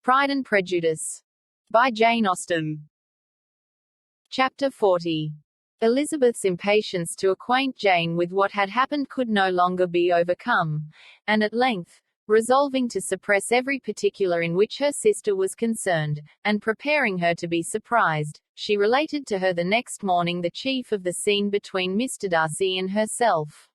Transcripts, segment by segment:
Pride and Prejudice. By Jane Austen. Chapter 40. Elizabeth's impatience to acquaint Jane with what had happened could no longer be overcome, and at length, resolving to suppress every particular in which her sister was concerned, and preparing her to be surprised, she related to her the next morning the chief of the scene between Mr. Darcy and herself.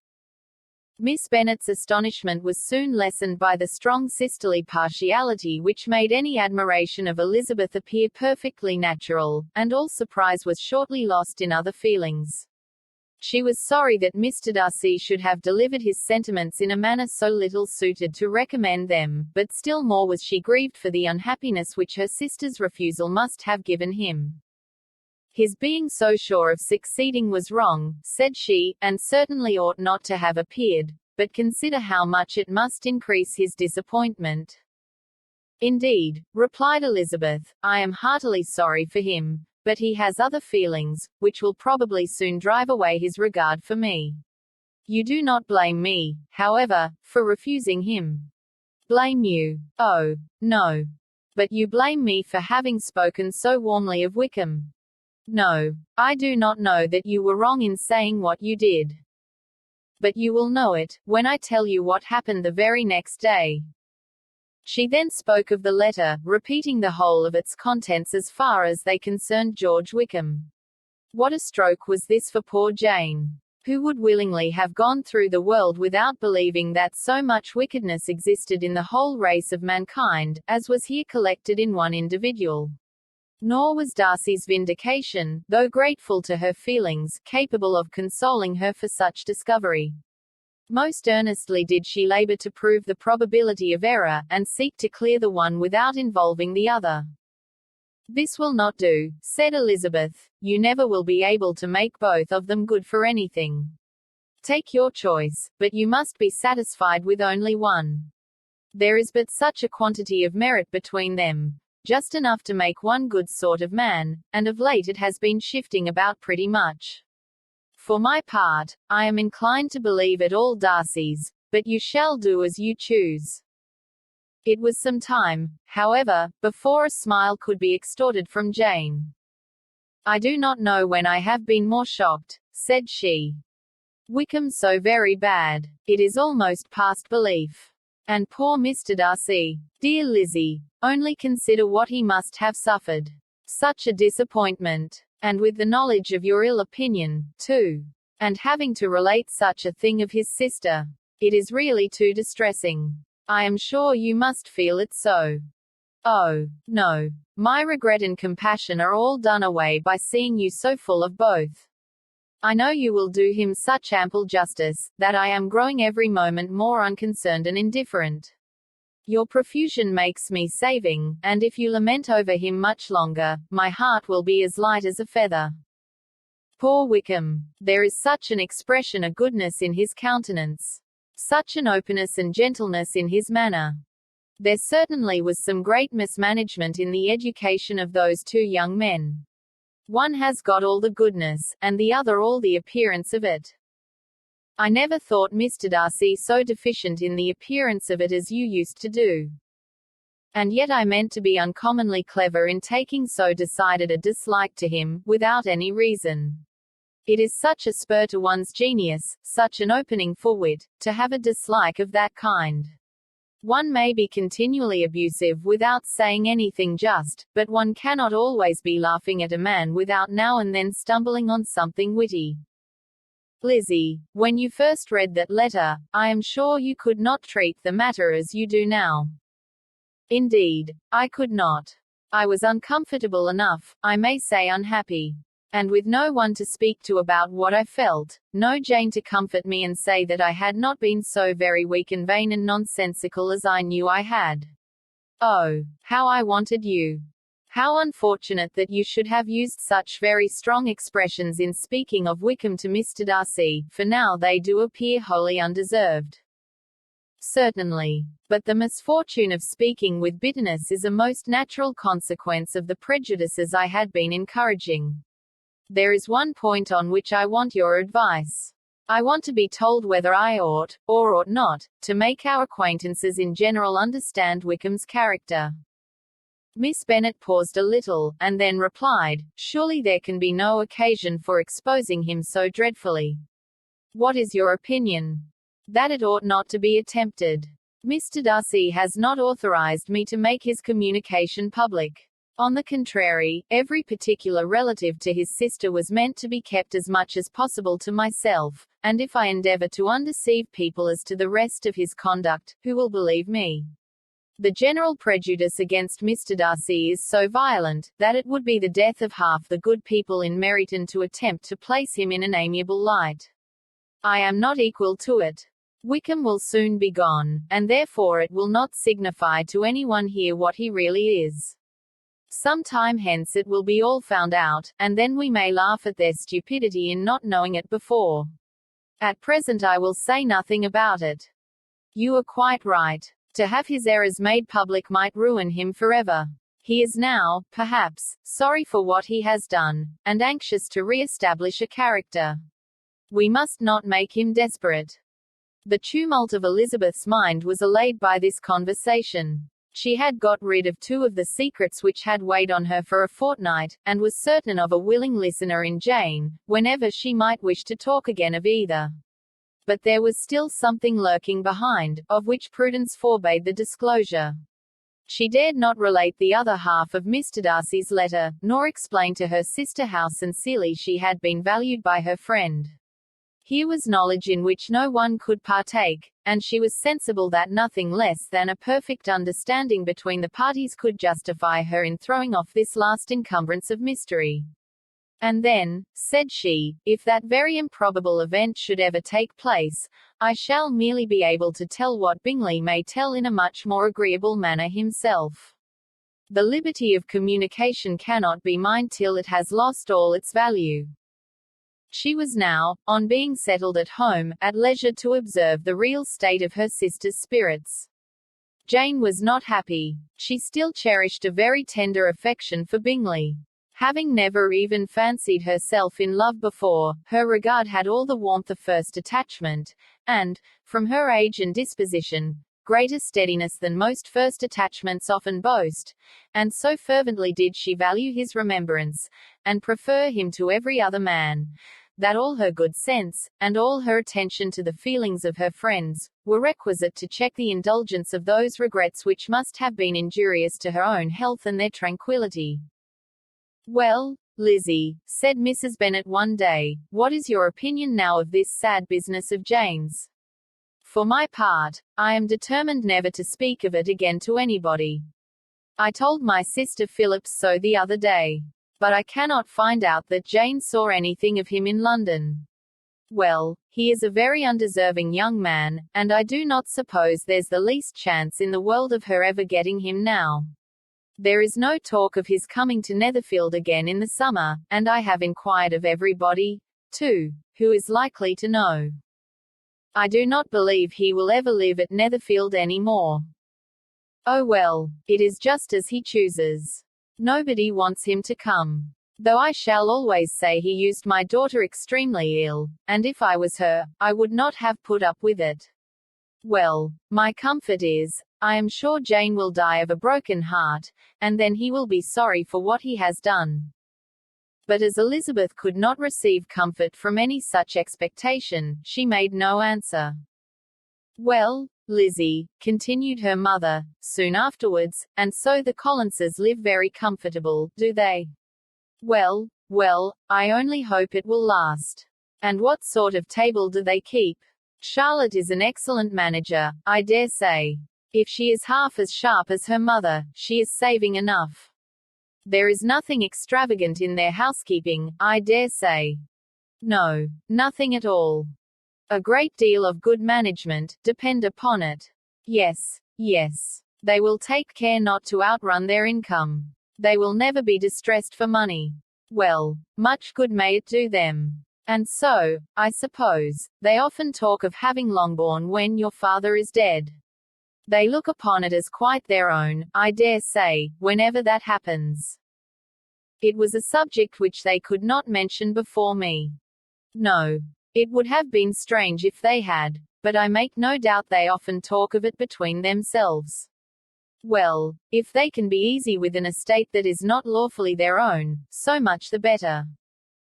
Miss Bennet's astonishment was soon lessened by the strong sisterly partiality which made any admiration of Elizabeth appear perfectly natural, and all surprise was shortly lost in other feelings. She was sorry that Mr. Darcy should have delivered his sentiments in a manner so little suited to recommend them, but still more was she grieved for the unhappiness which her sister's refusal must have given him. His being so sure of succeeding was wrong, said she, and certainly ought not to have appeared, but consider how much it must increase his disappointment. Indeed, replied Elizabeth, I am heartily sorry for him, but he has other feelings, which will probably soon drive away his regard for me. You do not blame me, however, for refusing him. Blame you? Oh, no. But you blame me for having spoken so warmly of Wickham. No, I do not know that you were wrong in saying what you did. But you will know it, when I tell you what happened the very next day. She then spoke of the letter, repeating the whole of its contents as far as they concerned George Wickham. What a stroke was this for poor Jane! Who would willingly have gone through the world without believing that so much wickedness existed in the whole race of mankind, as was here collected in one individual? Nor was Darcy's vindication, though grateful to her feelings, capable of consoling her for such discovery. Most earnestly did she labor to prove the probability of error, and seek to clear the one without involving the other. This will not do, said Elizabeth, you never will be able to make both of them good for anything. Take your choice, but you must be satisfied with only one. There is but such a quantity of merit between them, just enough to make one good sort of man, and of late it has been shifting about pretty much. For my part, I am inclined to believe it all Darcy's, but you shall do as you choose. It was some time, however, before a smile could be extorted from Jane. I do not know when I have been more shocked, said she. Wickham so very bad. It is almost past belief. And poor Mr. Darcy. Dear Lizzie, only consider what he must have suffered. Such a disappointment. And with the knowledge of your ill opinion, too. And having to relate such a thing of his sister. It is really too distressing. I am sure you must feel it so. Oh, no. My regret and compassion are all done away by seeing you so full of both. I know you will do him such ample justice, that I am growing every moment more unconcerned and indifferent. Your profusion makes me saving, and if you lament over him much longer, my heart will be as light as a feather. Poor Wickham! There is such an expression of goodness in his countenance. Such an openness and gentleness in his manner. There certainly was some great mismanagement in the education of those two young men. One has got all the goodness, and the other all the appearance of it. I never thought Mr. Darcy so deficient in the appearance of it as you used to do. And yet I meant to be uncommonly clever in taking so decided a dislike to him, without any reason. It is such a spur to one's genius, such an opening for wit, to have a dislike of that kind. One may be continually abusive without saying anything just, but one cannot always be laughing at a man without now and then stumbling on something witty. Lizzie, when you first read that letter, I am sure you could not treat the matter as you do now. Indeed, I could not. I was uncomfortable enough, I may say unhappy. And with no one to speak to about what I felt, no Jane to comfort me and say that I had not been so very weak and vain and nonsensical as I knew I had. Oh, how I wanted you! How unfortunate that you should have used such very strong expressions in speaking of Wickham to Mr. Darcy, for now they do appear wholly undeserved. Certainly. But the misfortune of speaking with bitterness is a most natural consequence of the prejudices I had been encouraging. There is one point on which I want your advice. I want to be told whether I ought, or ought not, to make our acquaintances in general understand Wickham's character. Miss Bennet paused a little, and then replied, "Surely there can be no occasion for exposing him so dreadfully." "What is your opinion?" "That it ought not to be attempted. Mr. Darcy has not authorized me to make his communication public. On the contrary, every particular relative to his sister was meant to be kept as much as possible to myself, and if I endeavor to undeceive people as to the rest of his conduct, who will believe me? The general prejudice against Mr. Darcy is so violent, that it would be the death of half the good people in Meryton to attempt to place him in an amiable light. I am not equal to it. Wickham will soon be gone, and therefore it will not signify to anyone here what he really is. Some time hence it will be all found out, and then we may laugh at their stupidity in not knowing it before. At present I will say nothing about it." "You are quite right. To have his errors made public might ruin him forever. He is now, perhaps, sorry for what he has done, and anxious to re-establish a character. We must not make him desperate." The tumult of Elizabeth's mind was allayed by this conversation. She had got rid of two of the secrets which had weighed on her for a fortnight, and was certain of a willing listener in Jane, whenever she might wish to talk again of either. But there was still something lurking behind, of which prudence forbade the disclosure. She dared not relate the other half of Mr. Darcy's letter, nor explain to her sister how sincerely she had been valued by her friend. Here was knowledge in which no one could partake, and she was sensible that nothing less than a perfect understanding between the parties could justify her in throwing off this last encumbrance of mystery. "And then," said she, "if that very improbable event should ever take place, I shall merely be able to tell what Bingley may tell in a much more agreeable manner himself. The liberty of communication cannot be mine till it has lost all its value." She was now, on being settled at home, at leisure to observe the real state of her sister's spirits. Jane was not happy. She still cherished a very tender affection for Bingley. Having never even fancied herself in love before, her regard had all the warmth of first attachment, and, from her age and disposition, greater steadiness than most first attachments often boast, and so fervently did she value his remembrance, and prefer him to every other man, that all her good sense, and all her attention to the feelings of her friends, were requisite to check the indulgence of those regrets which must have been injurious to her own health and their tranquillity. "Well, Lizzie," said Mrs. Bennet one day, "what is your opinion now of this sad business of Jane's? For my part, I am determined never to speak of it again to anybody. I told my sister Phillips so the other day. But I cannot find out that Jane saw anything of him in London. Well, he is a very undeserving young man, and I do not suppose there's the least chance in the world of her ever getting him now. There is no talk of his coming to Netherfield again in the summer, and I have inquired of everybody, too, who is likely to know. I do not believe he will ever live at Netherfield any more. Oh well, it is just as he chooses. Nobody wants him to come. Though I shall always say he used my daughter extremely ill, and if I was her, I would not have put up with it. Well, my comfort is, I am sure Jane will die of a broken heart, and then he will be sorry for what he has done." But as Elizabeth could not receive comfort from any such expectation, she made no answer. "Well, Lizzie," continued her mother, soon afterwards, "and so the Collinses live very comfortable, do they?" "Well, well, I only hope it will last. And what sort of table do they keep? Charlotte is an excellent manager, I dare say. If she is half as sharp as her mother, she is saving enough. There is nothing extravagant in their housekeeping, I dare say. No, nothing at all. A great deal of good management, depend upon it. Yes, yes. They will take care not to outrun their income. They will never be distressed for money. Well, much good may it do them. And so, I suppose, they often talk of having Longbourn when your father is dead. They look upon it as quite their own, I dare say, whenever that happens. It was a subject which they could not mention before me. No. It would have been strange if they had, but I make no doubt they often talk of it between themselves. Well, if they can be easy with an estate that is not lawfully their own, so much the better.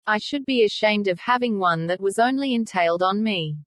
I should be ashamed of having one that was only entailed on me.